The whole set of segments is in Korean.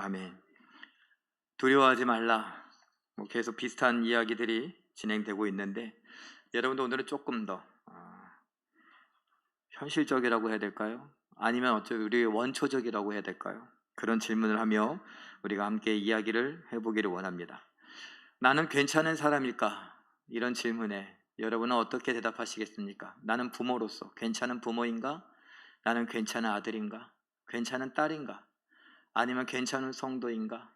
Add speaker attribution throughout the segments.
Speaker 1: 아멘. 두려워하지 말라. 계속 비슷한 이야기들이 진행되고 있는데, 여러분도 오늘은 조금 더 현실적이라고 해야 될까요? 아니면 어쩌면 우리 원초적이라고 해야 될까요? 그런 질문을 하며 우리가 함께 이야기를 해보기를 원합니다. 나는 괜찮은 사람일까? 이런 질문에 여러분은 어떻게 대답하시겠습니까? 나는 부모로서 괜찮은 부모인가? 나는 괜찮은 아들인가? 괜찮은 딸인가? 아니면 괜찮은 성도인가?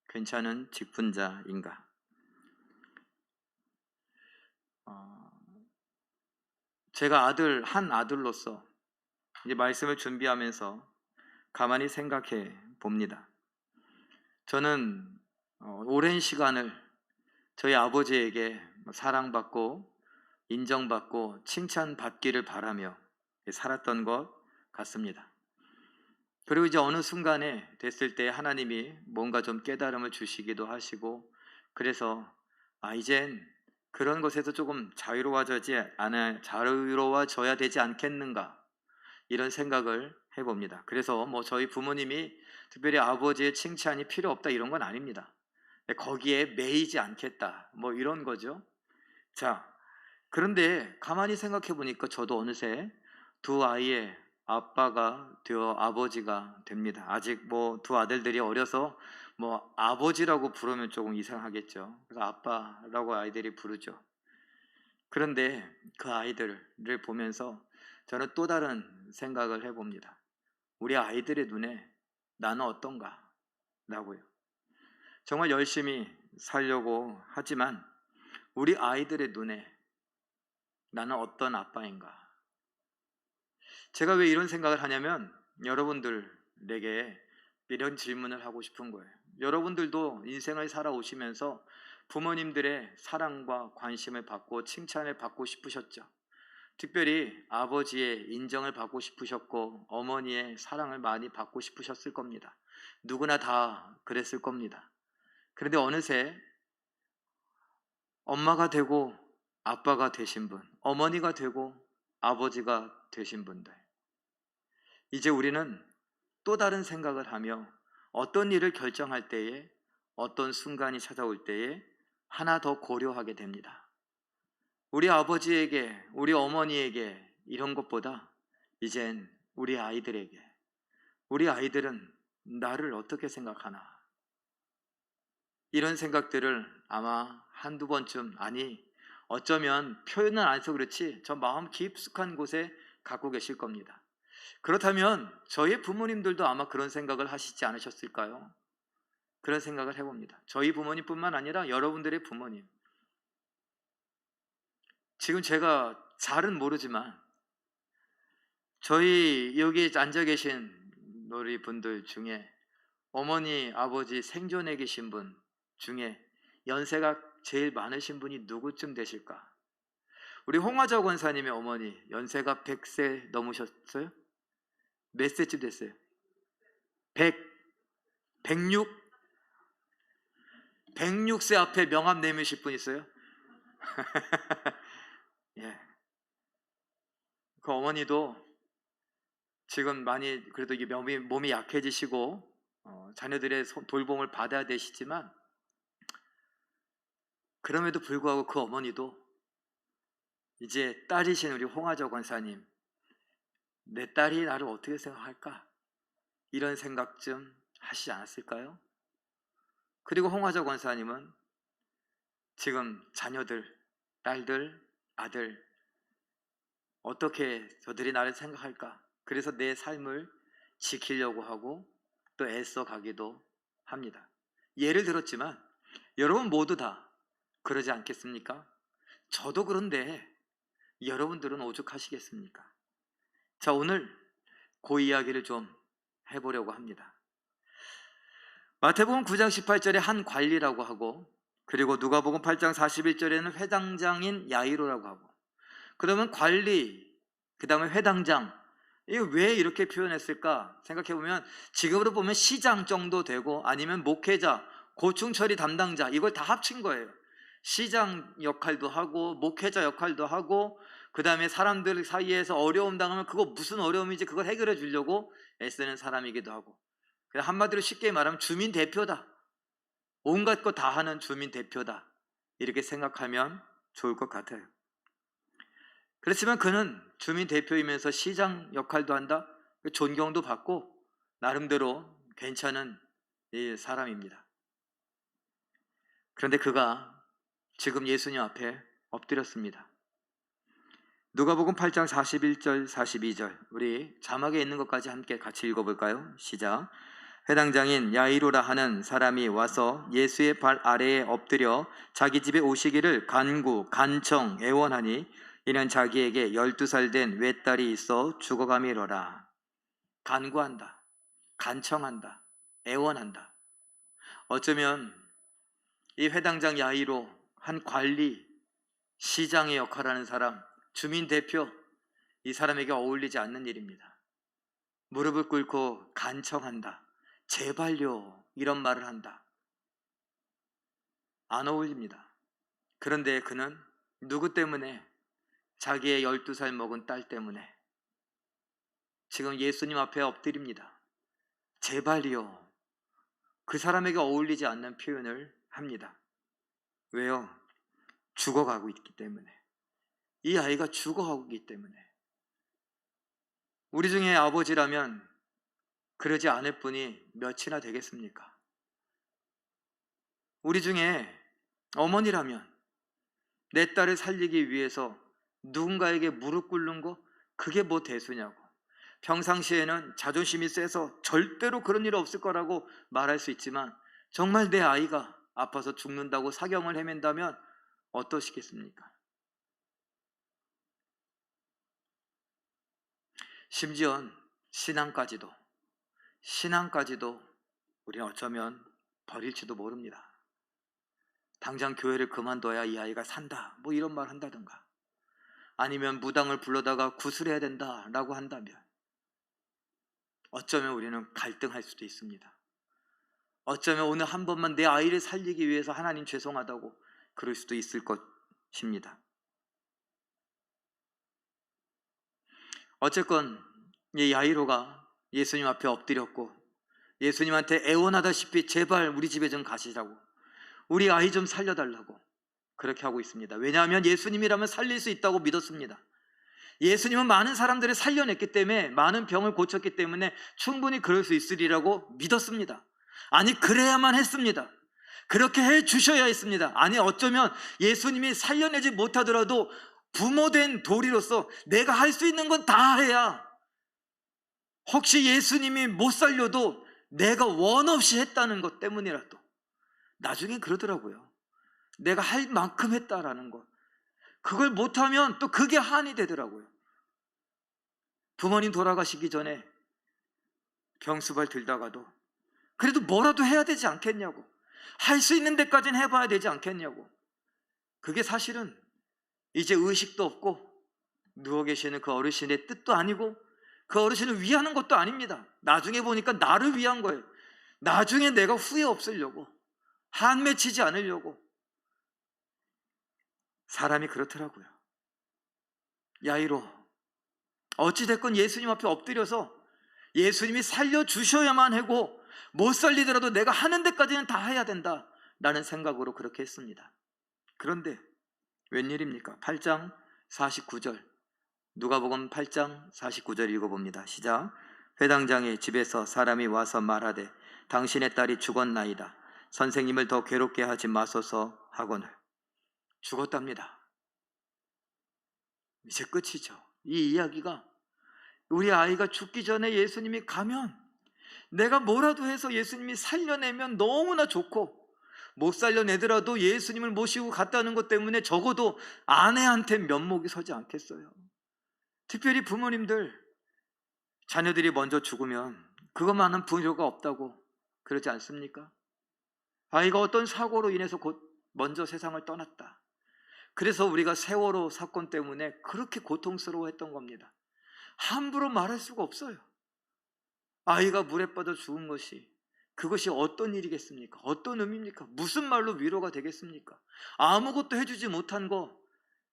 Speaker 1: 괜찮은 직분자인가? 제가 한 아들로서 이제 말씀을 준비하면서 가만히 생각해 봅니다. 저는 오랜 시간을 저희 아버지에게 사랑받고 인정받고 칭찬받기를 바라며 살았던 것 같습니다. 그리고 이제 어느 순간에 됐을 때 하나님이 뭔가 좀 깨달음을 주시기도 하시고, 그래서 이젠 그런 것에서 조금 자유로워져야 되지 않겠는가, 이런 생각을 해봅니다. 그래서 저희 부모님이 특별히 아버지의 칭찬이 필요 없다 이런 건 아닙니다. 거기에 매이지 않겠다 이런 거죠. 자, 그런데 가만히 생각해 보니까 저도 어느새 두 아이의 아빠가 되어 아버지가 됩니다. 아직 두 아들들이 어려서 아버지라고 부르면 조금 이상하겠죠. 그래서 아빠라고 아이들이 부르죠. 그런데 그 아이들을 보면서 저는 또 다른 생각을 해봅니다. 우리 아이들의 눈에 나는 어떤가? 라고요. 정말 열심히 살려고 하지만 우리 아이들의 눈에 나는 어떤 아빠인가? 제가 왜 이런 생각을 하냐면 여러분들에게 이런 질문을 하고 싶은 거예요. 여러분들도 인생을 살아오시면서 부모님들의 사랑과 관심을 받고 칭찬을 받고 싶으셨죠. 특별히 아버지의 인정을 받고 싶으셨고 어머니의 사랑을 많이 받고 싶으셨을 겁니다. 누구나 다 그랬을 겁니다. 그런데 어느새 엄마가 되고 아빠가 되신 분, 어머니가 되고 아버지가 되신 분들, 이제 우리는 또 다른 생각을 하며 어떤 일을 결정할 때에, 어떤 순간이 찾아올 때에 하나 더 고려하게 됩니다. 우리 아버지에게, 우리 어머니에게 이런 것보다 이젠 우리 아이들에게, 우리 아이들은 나를 어떻게 생각하나, 이런 생각들을 아마 한두 번쯤, 어쩌면 표현은 안 해서 그렇지 저 마음 깊숙한 곳에 갖고 계실 겁니다. 그렇다면 저희 부모님들도 아마 그런 생각을 하시지 않으셨을까요? 그런 생각을 해봅니다. 저희 부모님뿐만 아니라 여러분들의 부모님. 지금 제가 잘은 모르지만 저희 여기 앉아 계신 우리 분들 중에 어머니, 아버지 생존해 계신 분 중에 연세가 제일 많으신 분이 누구쯤 되실까? 우리 홍화자 권사님의 어머니 연세가 100세 넘으셨어요? 몇 세쯤 됐어요? 100, 106? 106세 앞에 명함 내미실 분 있어요? 예. 그 어머니도 지금 많이 그래도 이게 몸이 약해지시고 자녀들의 돌봄을 받아야 되시지만, 그럼에도 불구하고 그 어머니도 이제 딸이신 우리 홍화저 권사님, 내 딸이 나를 어떻게 생각할까? 이런 생각 좀 하시지 않았을까요? 그리고 홍화저 권사님은 지금 자녀들, 딸들, 아들, 어떻게 저들이 나를 생각할까? 그래서 내 삶을 지키려고 하고 또 애써 가기도 합니다. 예를 들었지만 여러분 모두 다 그러지 않겠습니까? 저도 그런데 여러분들은 오죽하시겠습니까? 자, 오늘 그 이야기를 좀 해보려고 합니다. 마태복음 9장 18절에 한 관리라고 하고, 그리고 누가복음 8장 41절에는 회당장인 야이로라고 하고, 그러면 관리, 그 다음에 회당장, 이거 왜 이렇게 표현했을까 생각해보면 지금으로 보면 시장 정도 되고 아니면 목회자, 고충처리 담당자, 이걸 다 합친 거예요. 시장 역할도 하고 목회자 역할도 하고, 그 다음에 사람들 사이에서 어려움 당하면 그거 무슨 어려움인지 그걸 해결해 주려고 애쓰는 사람이기도 하고, 한마디로 쉽게 말하면 주민 대표다. 온갖 거 다 하는 주민 대표다. 이렇게 생각하면 좋을 것 같아요. 그렇지만 그는 주민 대표이면서 시장 역할도 한다. 존경도 받고 나름대로 괜찮은 사람입니다. 그런데 그가 지금 예수님 앞에 엎드렸습니다. 누가복음 8장 41절 42절 우리 자막에 있는 것까지 함께 같이 읽어볼까요? 시작. 회당장인 야이로라 하는 사람이 와서 예수의 발 아래에 엎드려 자기 집에 오시기를 간청 애원하니 이는 자기에게 12살 된 외딸이 있어 죽어가미러라. 간구한다, 간청한다, 애원한다. 어쩌면 이 회당장 야이로, 한 관리, 시장의 역할하는 사람, 주민 대표, 이 사람에게 어울리지 않는 일입니다. 무릎을 꿇고 간청한다, 제발요, 이런 말을 한다. 안 어울립니다. 그런데 그는 누구 때문에? 자기의 12살 먹은 딸 때문에 지금 예수님 앞에 엎드립니다. 제발요. 그 사람에게 어울리지 않는 표현을 합니다. 왜요? 죽어가고 있기 때문에. 이 아이가 죽어가고 있기 때문에. 우리 중에 아버지라면 그러지 않을 분이 몇이나 되겠습니까? 우리 중에 어머니라면 내 딸을 살리기 위해서 누군가에게 무릎 꿇는 거 그게 뭐 대수냐고. 평상시에는 자존심이 세서 절대로 그런 일 없을 거라고 말할 수 있지만 정말 내 아이가 아파서 죽는다고 사경을 헤맨다면 어떠시겠습니까? 심지어 신앙까지도 우리는 어쩌면 버릴지도 모릅니다. 당장 교회를 그만둬야 이 아이가 산다, 뭐 이런 말 한다든가, 아니면 무당을 불러다가 구슬해야 된다라고 한다면 어쩌면 우리는 갈등할 수도 있습니다. 어쩌면 오늘 한 번만 내 아이를 살리기 위해서 하나님 죄송하다고 그럴 수도 있을 것입니다. 어쨌건 이 야이로가 예수님 앞에 엎드렸고 예수님한테 애원하다시피 제발 우리 집에 좀 가시라고, 우리 아이 좀 살려달라고 그렇게 하고 있습니다. 왜냐하면 예수님이라면 살릴 수 있다고 믿었습니다. 예수님은 많은 사람들을 살려냈기 때문에, 많은 병을 고쳤기 때문에 충분히 그럴 수 있으리라고 믿었습니다. 아니 그래야만 했습니다. 그렇게 해 주셔야 했습니다. 아니 어쩌면 예수님이 살려내지 못하더라도 부모된 도리로서 내가 할 수 있는 건 다 해야, 혹시 예수님이 못 살려도 내가 원 없이 했다는 것 때문이라도, 나중에 그러더라고요. 내가 할 만큼 했다라는 것, 그걸 못하면 또 그게 한이 되더라고요. 부모님 돌아가시기 전에 병수발 들다가도 그래도 뭐라도 해야 되지 않겠냐고, 할 수 있는 데까지는 해봐야 되지 않겠냐고. 그게 사실은 이제 의식도 없고 누워 계시는 그 어르신의 뜻도 아니고 그 어르신을 위하는 것도 아닙니다. 나중에 보니까 나를 위한 거예요. 나중에 내가 후회 없으려고, 한 맺히지 않으려고. 사람이 그렇더라고요. 야이로 어찌됐건 예수님 앞에 엎드려서 예수님이 살려주셔야만 하고 못 살리더라도 내가 하는 데까지는 다 해야 된다라는 생각으로 그렇게 했습니다. 그런데 웬일입니까? 8장 49절, 누가복음 8장 49절 읽어봅니다. 시작. 회당장의 집에서 사람이 와서 말하되 당신의 딸이 죽었나이다. 선생님을 더 괴롭게 하지 마소서 하거늘. 죽었답니다. 이제 끝이죠. 이 이야기가, 우리 아이가 죽기 전에 예수님이 가면 내가 뭐라도 해서 예수님이 살려내면 너무나 좋고, 못 살려내더라도 예수님을 모시고 갔다는 것 때문에 적어도 아내한테 면목이 서지 않겠어요. 특별히 부모님들, 자녀들이 먼저 죽으면 그것만은 부요가 없다고 그러지 않습니까? 아이가 어떤 사고로 인해서 곧 먼저 세상을 떠났다. 그래서 우리가 세월호 사건 때문에 그렇게 고통스러워했던 겁니다. 함부로 말할 수가 없어요. 아이가 물에 빠져 죽은 것이, 그것이 어떤 일이겠습니까? 어떤 의미입니까? 무슨 말로 위로가 되겠습니까? 아무것도 해주지 못한 거,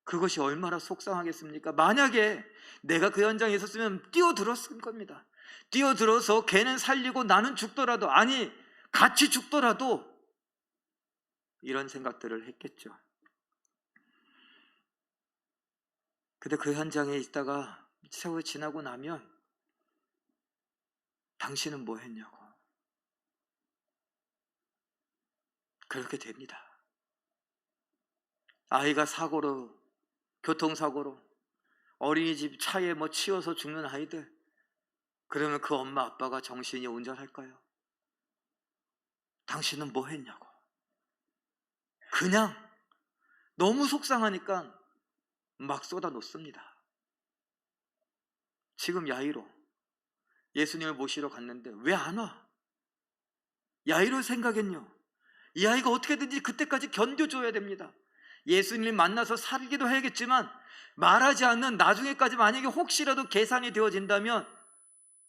Speaker 1: 그것이 얼마나 속상하겠습니까? 만약에 내가 그 현장에 있었으면 뛰어들었을 겁니다. 뛰어들어서 걔는 살리고 나는 죽더라도, 아니 같이 죽더라도 이런 생각들을 했겠죠. 근데 그 현장에 있다가 세월이 지나고 나면 당신은 뭐 했냐고 그렇게 됩니다. 아이가 사고로, 교통사고로 어린이집 차에 뭐 치여서 죽는 아이들, 그러면 그 엄마 아빠가 정신이 온전할까요? 당신은 뭐 했냐고. 그냥 너무 속상하니까 막 쏟아 놓습니다. 지금 야이로 예수님을 모시러 갔는데 왜 안 와? 야이로 생각엔요, 이 아이가 어떻게든지 그때까지 견뎌줘야 됩니다. 예수님 만나서 살기도 해야겠지만 말하지 않는 나중에까지 만약에 혹시라도 계산이 되어진다면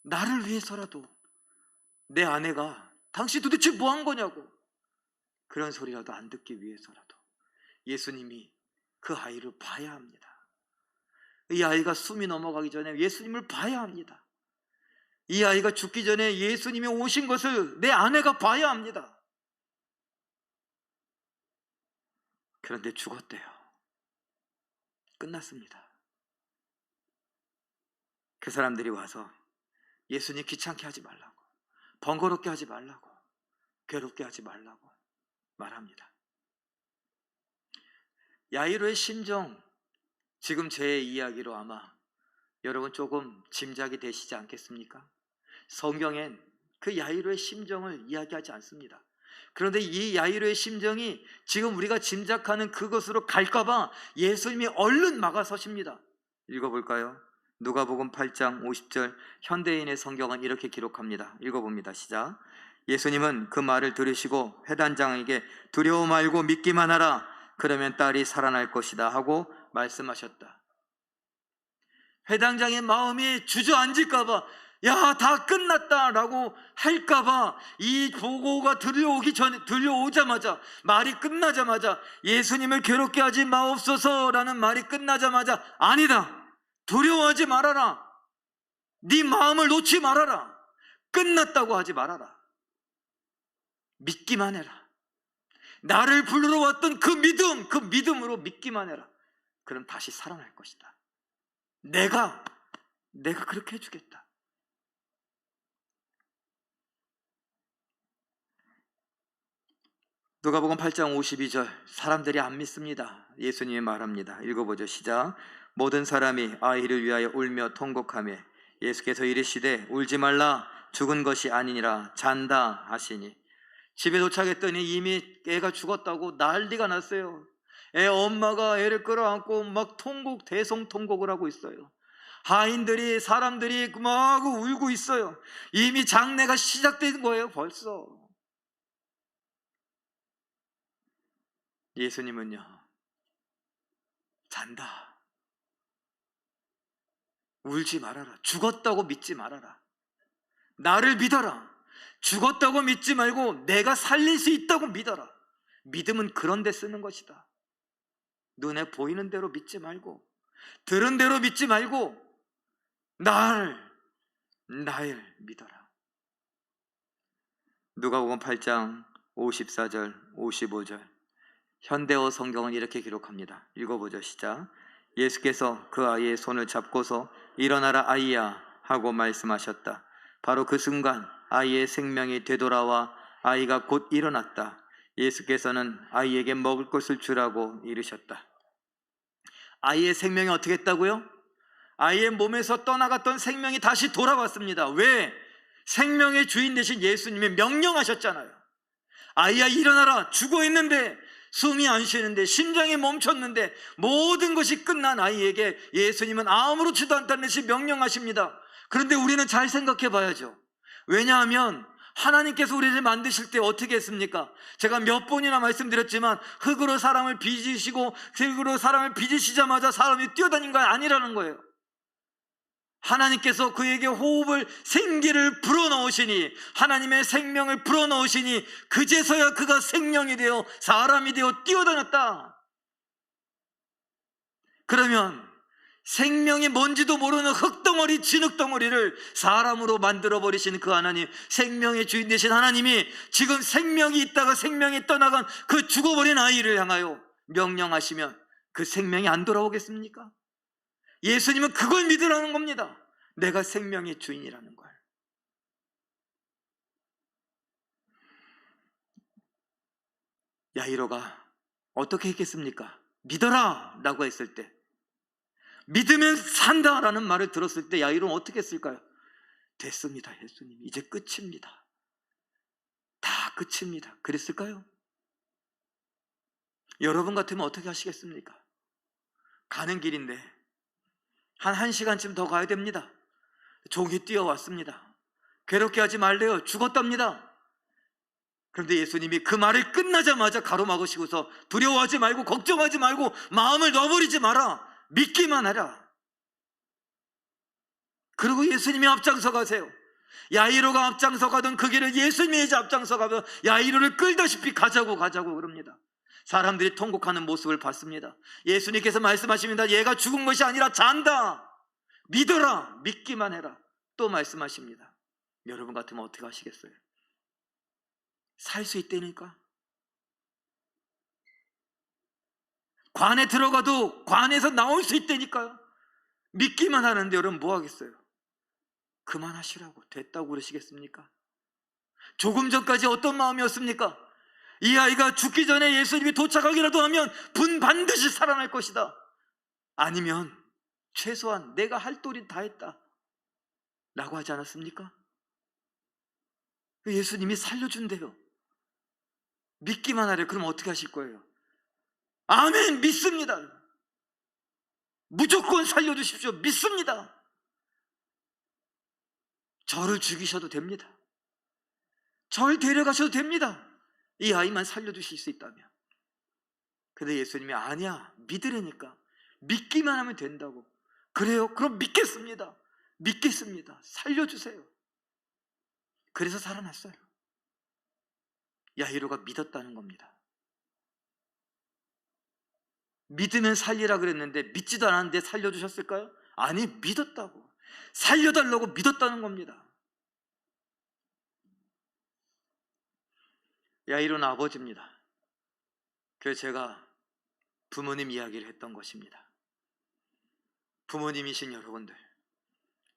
Speaker 1: 나를 위해서라도 내 아내가 당신 도대체 뭐 한 거냐고 그런 소리라도 안 듣기 위해서라도 예수님이 그 아이를 봐야 합니다. 이 아이가 숨이 넘어가기 전에 예수님을 봐야 합니다. 이 아이가 죽기 전에 예수님이 오신 것을 내 아내가 봐야 합니다. 그런데 죽었대요. 끝났습니다. 그 사람들이 와서 예수님 귀찮게 하지 말라고, 번거롭게 하지 말라고, 괴롭게 하지 말라고 말합니다. 야이로의 심정, 지금 제 이야기로 아마 여러분 조금 짐작이 되시지 않겠습니까? 성경엔 그 야이로의 심정을 이야기하지 않습니다. 그런데 이 야이로의 심정이 지금 우리가 짐작하는 그것으로 갈까봐 예수님이 얼른 막아서십니다. 읽어볼까요? 누가복음 8장 50절, 현대인의 성경은 이렇게 기록합니다. 읽어봅니다. 시작. 예수님은 그 말을 들으시고 회단장에게 두려워 말고 믿기만 하라, 그러면 딸이 살아날 것이다 하고 말씀하셨다. 회당장의 마음이 주저앉을까봐, 야, 다 끝났다라고 할까봐 이 보고가 들려오자마자, 말이 끝나자마자, 예수님을 괴롭게 하지 마옵소서라는 말이 끝나자마자, 아니다, 두려워하지 말아라, 네 마음을 놓지 말아라, 끝났다고 하지 말아라, 믿기만 해라, 나를 부르러 왔던 그 믿음, 그 믿음으로 믿기만 해라. 그럼 다시 살아날 것이다. 내가 그렇게 해주겠다. 누가복음 8장 52절, 사람들이 안 믿습니다. 예수님이 말합니다. 읽어보죠. 시작. 모든 사람이 아이를 위하여 울며 통곡하며 예수께서 이르시되 울지 말라, 죽은 것이 아니니라 잔다 하시니. 집에 도착했더니 이미 애가 죽었다고 난리가 났어요. 애 엄마가 애를 끌어안고 막 대성통곡을 하고 있어요. 하인들이, 사람들이 막 울고 있어요. 이미 장례가 시작된 거예요. 벌써. 예수님은요, 잔다, 울지 말아라, 죽었다고 믿지 말아라, 나를 믿어라, 죽었다고 믿지 말고 내가 살릴 수 있다고 믿어라. 믿음은 그런 데 쓰는 것이다. 눈에 보이는 대로 믿지 말고, 들은 대로 믿지 말고 나를 믿어라. 누가복음 8장 54절 55절, 현대어 성경은 이렇게 기록합니다. 읽어보죠. 시작. 예수께서 그 아이의 손을 잡고서 일어나라 아이야 하고 말씀하셨다. 바로 그 순간 아이의 생명이 되돌아와 아이가 곧 일어났다. 예수께서는 아이에게 먹을 것을 주라고 이르셨다. 아이의 생명이 어떻게 했다고요? 아이의 몸에서 떠나갔던 생명이 다시 돌아왔습니다. 왜? 생명의 주인 되신 예수님이 명령하셨잖아요. 아이야 일어나라. 죽어 있는데, 숨이 안 쉬는데, 심장이 멈췄는데, 모든 것이 끝난 아이에게 예수님은 아무렇지도 않다는 듯이 명령하십니다. 그런데 우리는 잘 생각해 봐야죠. 왜냐하면 하나님께서 우리를 만드실 때 어떻게 했습니까? 제가 몇 번이나 말씀드렸지만 흙으로 사람을 빚으시고, 흙으로 사람을 빚으시자마자 사람이 뛰어다닌 건 아니라는 거예요. 하나님께서 그에게 호흡을, 생기를 불어넣으시니, 하나님의 생명을 불어넣으시니 그제서야 그가 생명이 되어 사람이 되어 뛰어다녔다. 그러면 생명이 뭔지도 모르는 흙덩어리, 진흙덩어리를 사람으로 만들어버리신 그 하나님, 생명의 주인 되신 하나님이 지금 생명이 있다가 생명이 떠나간 그 죽어버린 아이를 향하여 명령하시면 그 생명이 안 돌아오겠습니까? 예수님은 그걸 믿으라는 겁니다. 내가 생명의 주인이라는 걸. 야이로가 어떻게 했겠습니까? 믿어라 라고 했을 때, 믿으면 산다 라는 말을 들었을 때 야이로는 어떻게 했을까요? 됐습니다 예수님, 이제 끝입니다, 다 끝입니다, 그랬을까요? 여러분 같으면 어떻게 하시겠습니까? 가는 길인데 한 1시간쯤 더 가야 됩니다. 종이 뛰어왔습니다. 괴롭게 하지 말래요, 죽었답니다. 그런데 예수님이 그 말을 끝나자마자 가로막으시고서 두려워하지 말고 걱정하지 말고 마음을 놔버리지 마라, 믿기만 하라. 그리고 예수님이 앞장서 가세요. 야이로가 앞장서 가던 그 길을 예수님이 이제 앞장서 가며 야이로를 끌다시피 가자고 그럽니다. 사람들이 통곡하는 모습을 봤습니다. 예수님께서 말씀하십니다. 얘가 죽은 것이 아니라 잔다, 믿어라, 믿기만 해라. 또 말씀하십니다. 여러분 같으면 어떻게 하시겠어요? 살 수 있다니까. 관에 들어가도 관에서 나올 수 있다니까요. 믿기만 하는데 여러분 뭐 하겠어요? 그만하시라고, 됐다고 그러시겠습니까? 조금 전까지 어떤 마음이었습니까? 이 아이가 죽기 전에 예수님이 도착하기라도 하면 반드시 살아날 것이다, 아니면 최소한 내가 할 도리 다 했다 라고 하지 않았습니까? 예수님이 살려준대요. 믿기만 하래. 그럼 어떻게 하실 거예요? 아멘, 믿습니다, 무조건 살려주십시오, 믿습니다. 저를 죽이셔도 됩니다. 저를 데려가셔도 됩니다. 이 아이만 살려주실 수 있다면. 근데 예수님이 아니야, 믿으려니까, 믿기만 하면 된다고. 그래요? 그럼 믿겠습니다, 살려주세요. 그래서 살아났어요. 야이로가 믿었다는 겁니다. 믿으면 살리라 그랬는데 믿지도 않았는데 살려주셨을까요? 아니, 믿었다고, 살려달라고 믿었다는 겁니다. 야이로는 아버지입니다. 그래서 제가 부모님 이야기를 했던 것입니다. 부모님이신 여러분들,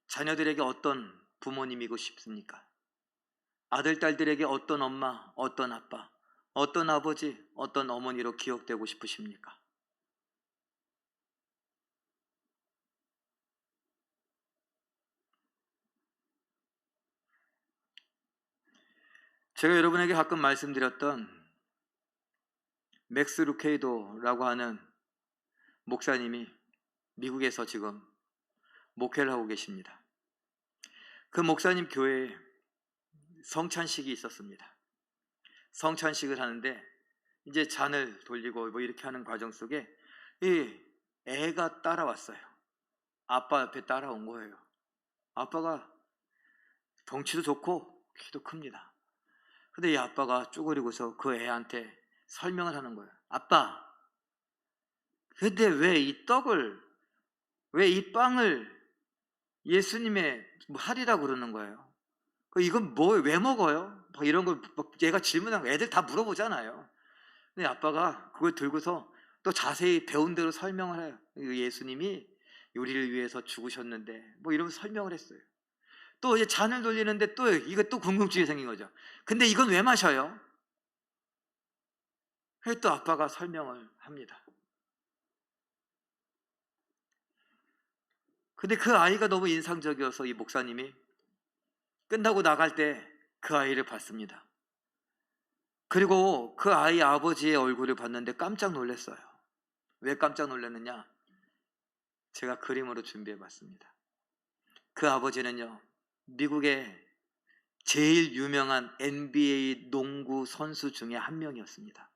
Speaker 1: 자녀들에게 어떤 부모님이고 싶습니까? 아들, 딸들에게 어떤 엄마, 어떤 아빠, 어떤 아버지, 어떤 어머니로 기억되고 싶으십니까? 제가 여러분에게 가끔 말씀드렸던 맥스 루케이도라고 하는 목사님이 미국에서 지금 목회를 하고 계십니다. 그 목사님 교회에 성찬식이 있었습니다. 성찬식을 하는데 이제 잔을 돌리고 뭐 이렇게 하는 과정 속에 이 애가 따라왔어요. 아빠 옆에 따라온 거예요. 아빠가 덩치도 좋고 키도 큽니다. 근데 이 아빠가 쪼그리고서 그 애한테 설명을 하는 거예요. 아빠, 근데 왜 이 떡을, 왜 이 빵을 예수님의 하리라고 그러는 거예요? 이건 왜 먹어요? 막 이런 걸 얘가 질문한 거, 애들 다 물어보잖아요. 근데 아빠가 그걸 들고서 또 자세히 배운 대로 설명을 해요. 예수님이 우리를 위해서 죽으셨는데 뭐 이러면서 설명을 했어요. 또 이제 잔을 돌리는데 또 이거 또 궁금증이 생긴 거죠. 근데 이건 왜 마셔요? 그래서 또 아빠가 설명을 합니다. 근데 그 아이가 너무 인상적이어서 이 목사님이 끝나고 나갈 때 그 아이를 봤습니다. 그리고 그 아이 아버지의 얼굴을 봤는데 깜짝 놀랐어요. 왜 깜짝 놀랐느냐? 제가 그림으로 준비해 봤습니다. 그 아버지는요, 미국의 제일 유명한 NBA 농구 선수 중에 한 명이었습니다.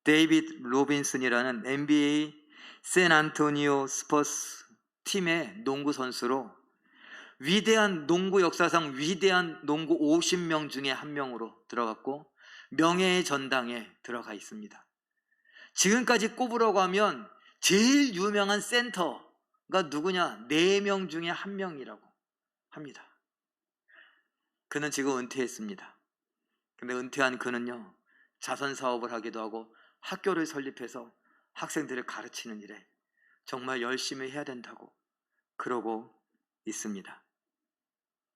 Speaker 1: 데이비드 로빈슨이라는 NBA 샌안토니오 스퍼스 팀의 농구 선수로 위대한 농구 역사상 위대한 농구 50명 중에 한 명으로 들어갔고 명예의 전당에 들어가 있습니다. 지금까지 꼽으라고 하면 제일 유명한 센터, 누구냐? 4명 중에 1명이라고 합니다. 그는 지금 은퇴했습니다. 근데 은퇴한 그는요, 자선 사업을 하기도 하고 학교를 설립해서 학생들을 가르치는 일에 정말 열심히 해야 된다고 그러고 있습니다.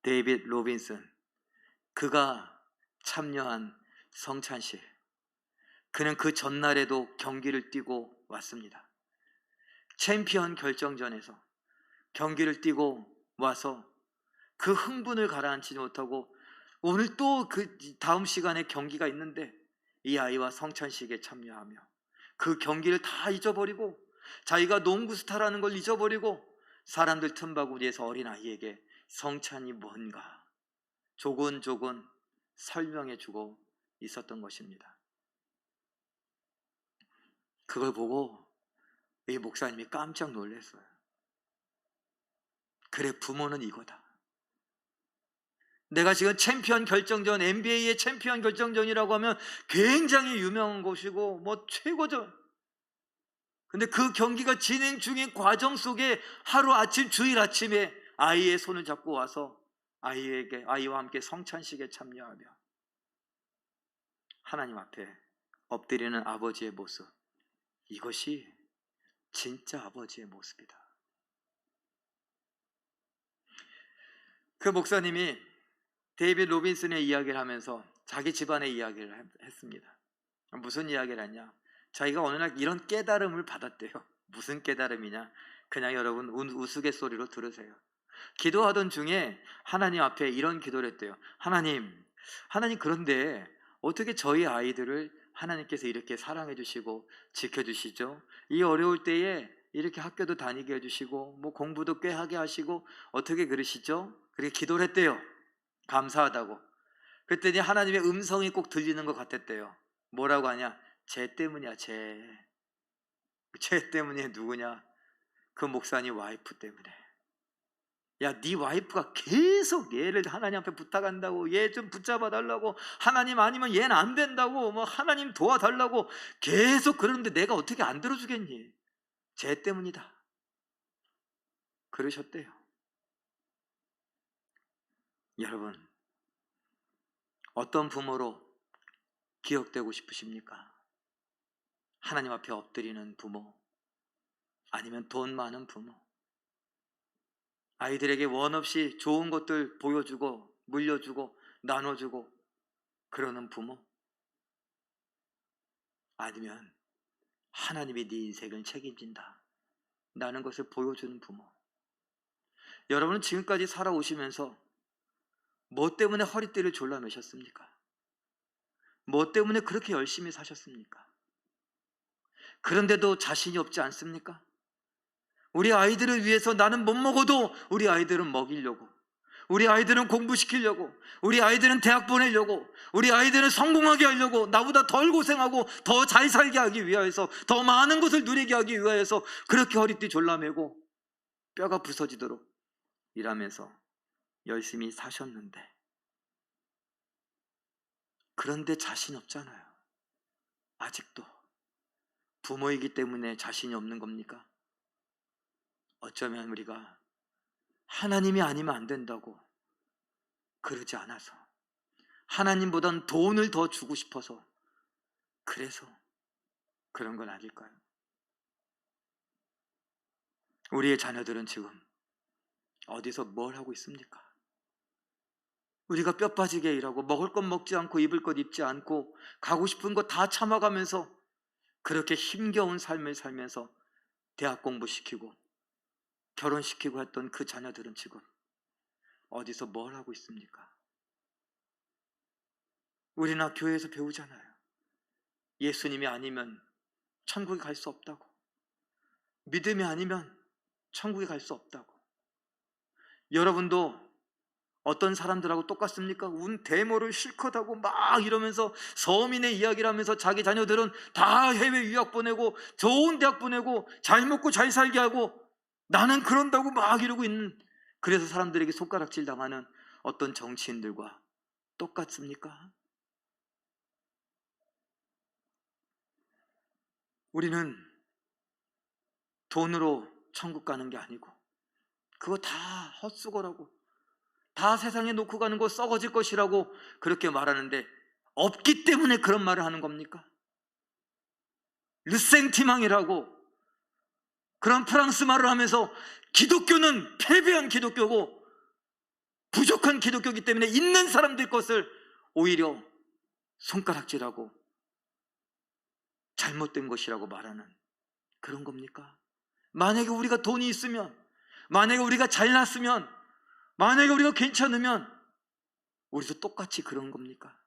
Speaker 1: 데이빗 로빈슨, 그가 참여한 성찬식, 그는 그 전날에도 경기를 뛰고 왔습니다. 챔피언 결정전에서 경기를 뛰고 와서 그 흥분을 가라앉히지 못하고 오늘 또 그 다음 시간에 경기가 있는데 이 아이와 성찬식에 참여하며 그 경기를 다 잊어버리고 자기가 농구 스타라는 걸 잊어버리고 사람들 틈바구니에서 어린아이에게 성찬이 뭔가 조곤조곤 설명해 주고 있었던 것입니다. 그걸 보고 이 목사님이 깜짝 놀랐어요. 그래, 부모는 이거다. 내가 지금 챔피언 결정전, NBA의 챔피언 결정전이라고 하면 굉장히 유명한 곳이고 뭐 최고죠. 근데 그 경기가 진행 중인 과정 속에 하루아침, 주일 아침에 아이의 손을 잡고 와서 아이와 함께 성찬식에 참여하며 하나님 앞에 엎드리는 아버지의 모습, 이것이 진짜 아버지의 모습이다. 그 목사님이 데이빗 로빈슨의 이야기를 하면서 자기 집안의 이야기를 했습니다. 무슨 이야기를 했냐? 자기가 어느 날 이런 깨달음을 받았대요. 무슨 깨달음이냐? 그냥 여러분 우스갯소리로 들으세요. 기도하던 중에 하나님 앞에 이런 기도를 했대요. 하나님 그런데 어떻게 저희 아이들을 하나님께서 이렇게 사랑해 주시고 지켜주시죠? 이 어려울 때에 이렇게 학교도 다니게 해주시고 뭐 공부도 꽤 하게 하시고 어떻게 그러시죠? 그렇게 기도를 했대요. 감사하다고. 그랬더니 하나님의 음성이 꼭 들리는 것 같았대요. 뭐라고 하냐? 쟤 때문이야. 쟤 때문에. 누구냐? 그 목사님 와이프 때문에. 야, 네 와이프가 계속 얘를 하나님 앞에 부탁한다고, 얘 좀 붙잡아 달라고, 하나님 아니면 얘는 안 된다고, 뭐 하나님 도와달라고 계속 그러는데 내가 어떻게 안 들어주겠니? 쟤 때문이다. 그러셨대요. 여러분, 어떤 부모로 기억되고 싶으십니까? 하나님 앞에 엎드리는 부모, 아니면 돈 많은 부모, 아이들에게 원 없이 좋은 것들 보여주고 물려주고 나눠주고 그러는 부모, 아니면 하나님이 네 인생을 책임진다 라는 것을 보여주는 부모. 여러분은 지금까지 살아오시면서 뭐 때문에 허리띠를 졸라매셨습니까? 뭐 때문에 그렇게 열심히 사셨습니까? 그런데도 자신이 없지 않습니까? 우리 아이들을 위해서 나는 못 먹어도 우리 아이들은 먹이려고, 우리 아이들은 공부시키려고, 우리 아이들은 대학 보내려고, 우리 아이들은 성공하게 하려고, 나보다 덜 고생하고 더 잘 살게 하기 위하여서, 더 많은 것을 누리게 하기 위하여서 그렇게 허리띠 졸라매고 뼈가 부서지도록 일하면서 열심히 사셨는데, 그런데 자신 없잖아요. 아직도. 부모이기 때문에 자신이 없는 겁니까? 어쩌면 우리가 하나님이 아니면 안 된다고 그러지 않아서, 하나님보단 돈을 더 주고 싶어서 그래서 그런 건 아닐까요? 우리의 자녀들은 지금 어디서 뭘 하고 있습니까? 우리가 뼈 빠지게 일하고 먹을 것 먹지 않고 입을 것 입지 않고 가고 싶은 거 다 참아가면서 그렇게 힘겨운 삶을 살면서 대학 공부시키고 결혼시키고 했던 그 자녀들은 지금 어디서 뭘 하고 있습니까? 우리나 교회에서 배우잖아요. 예수님이 아니면 천국에 갈 수 없다고, 믿음이 아니면 천국에 갈 수 없다고. 여러분도 어떤 사람들하고 똑같습니까? 데모를 실컷 하고 막 이러면서 서민의 이야기를 하면서 자기 자녀들은 다 해외 유학 보내고 좋은 대학 보내고 잘 먹고 잘 살게 하고 나는 그런다고 막 이러고 있는, 그래서 사람들에게 손가락질 당하는 어떤 정치인들과 똑같습니까? 우리는 돈으로 천국 가는 게 아니고 그거 다 헛수고라고, 다 세상에 놓고 가는 거 썩어질 것이라고 그렇게 말하는데 없기 때문에 그런 말을 하는 겁니까? 르생티망이라고 그런 프랑스 말을 하면서 기독교는 패배한 기독교고 부족한 기독교이기 때문에 있는 사람들 것을 오히려 손가락질하고 잘못된 것이라고 말하는 그런 겁니까? 만약에 우리가 돈이 있으면, 만약에 우리가 잘났으면, 만약에 우리가 괜찮으면 우리도 똑같이 그런 겁니까?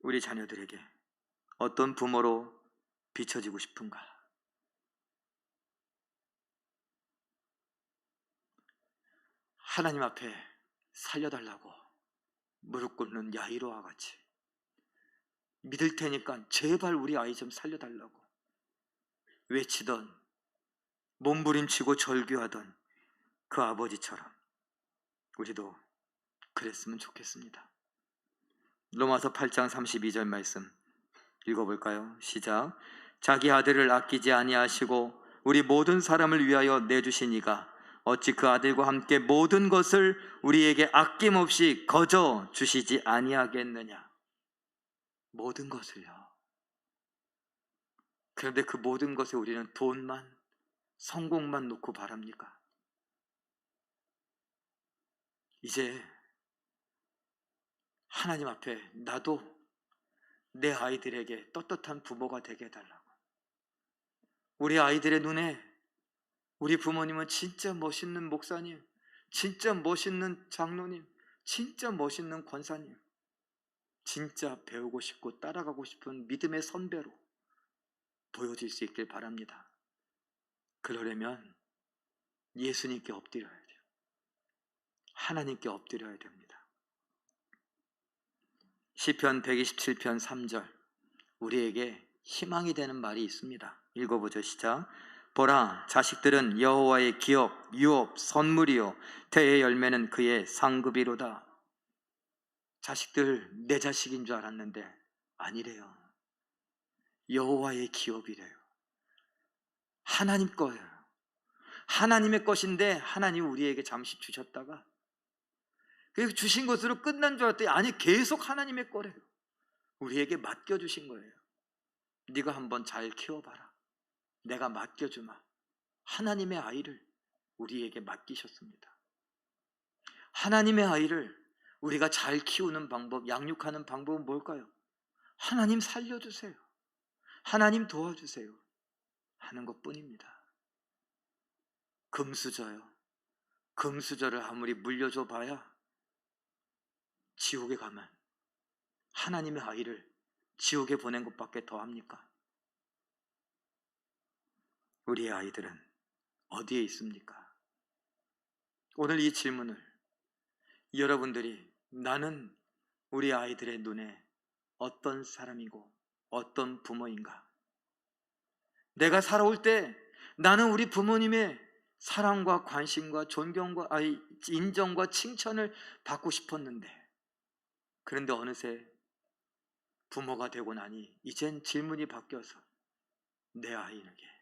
Speaker 1: 우리 자녀들에게 어떤 부모로 비춰지고 싶은가? 하나님 앞에 살려달라고 무릎 꿇는 야이로와 같이 믿을 테니까 제발 우리 아이 좀 살려달라고 외치던, 몸부림치고 절규하던 그 아버지처럼 우리도 그랬으면 좋겠습니다. 로마서 8장 32절 말씀 읽어볼까요? 시작. 자기 아들을 아끼지 아니하시고 우리 모든 사람을 위하여 내주시니가 어찌 그 아들과 함께 모든 것을 우리에게 아낌없이 거저 주시지 아니하겠느냐. 모든 것을요. 그런데 그 모든 것에 우리는 돈만, 성공만 놓고 바랍니까? 이제 하나님 앞에 나도 내 아이들에게 떳떳한 부모가 되게 해달라고. 우리 아이들의 눈에 우리 부모님은 진짜 멋있는 목사님, 진짜 멋있는 장로님, 진짜 멋있는 권사님, 진짜 배우고 싶고 따라가고 싶은 믿음의 선배로 보여질 수 있길 바랍니다. 그러려면 예수님께 엎드려야 돼요. 하나님께 엎드려야 됩니다. 시편 127편 3절 우리에게 희망이 되는 말이 있습니다. 읽어보죠. 시작. 보라, 자식들은 여호와의 기업, 유업, 선물이요 태의 열매는 그의 상급이로다. 자식들 내 자식인 줄 알았는데 아니래요. 여호와의 기업이래요. 하나님 거예요. 하나님의 것인데 하나님 우리에게 잠시 주셨다가 그래서 주신 것으로 끝난 줄 알았더니 아니 계속 하나님의 거래요. 우리에게 맡겨주신 거예요. 네가 한번 잘 키워봐라. 내가 맡겨주마. 하나님의 아이를 우리에게 맡기셨습니다. 하나님의 아이를 우리가 잘 키우는 방법, 양육하는 방법은 뭘까요? 하나님 살려주세요. 하나님 도와주세요. 하는 것뿐입니다. 금수저요. 금수저를 아무리 물려줘 봐야 지옥에 가면 하나님의 아이를 지옥에 보낸 것밖에 더 합니까? 우리의 아이들은 어디에 있습니까? 오늘 이 질문을 여러분들이 나는 우리 아이들의 눈에 어떤 사람이고 어떤 부모인가? 내가 살아올 때 나는 우리 부모님의 사랑과 관심과 존경과 인정과 칭찬을 받고 싶었는데 그런데 어느새 부모가 되고 나니 이젠 질문이 바뀌어서 내 아이에게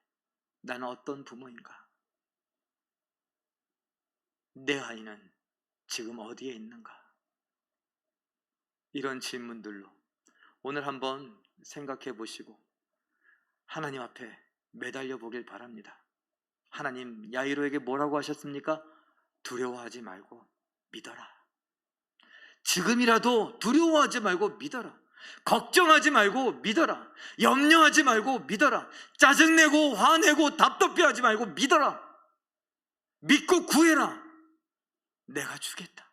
Speaker 1: 나는 어떤 부모인가? 내 아이는 지금 어디에 있는가? 이런 질문들로 오늘 한번 생각해 보시고 하나님 앞에 매달려 보길 바랍니다. 하나님 야이로에게 뭐라고 하셨습니까? 두려워하지 말고 믿어라. 지금이라도 두려워하지 말고 믿어라. 걱정하지 말고 믿어라. 염려하지 말고 믿어라. 짜증내고 화내고 답답해하지 말고 믿어라. 믿고 구해라. 내가 주겠다.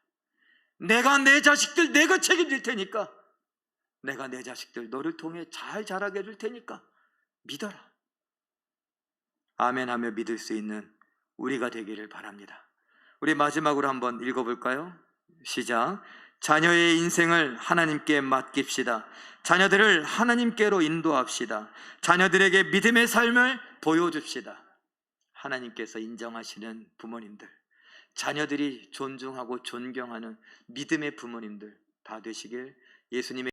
Speaker 1: 내가 내 자식들 내가 책임질 테니까 내가 내 자식들 너를 통해 잘 자라게 해줄 테니까 믿어라. 아멘 하며 믿을 수 있는 우리가 되기를 바랍니다. 우리 마지막으로 한번 읽어볼까요? 시작. 자녀의 인생을 하나님께 맡깁시다. 자녀들을 하나님께로 인도합시다. 자녀들에게 믿음의 삶을 보여줍시다. 하나님께서 인정하시는 부모님들, 자녀들이 존중하고 존경하는 믿음의 부모님들 다 되시길 예수님의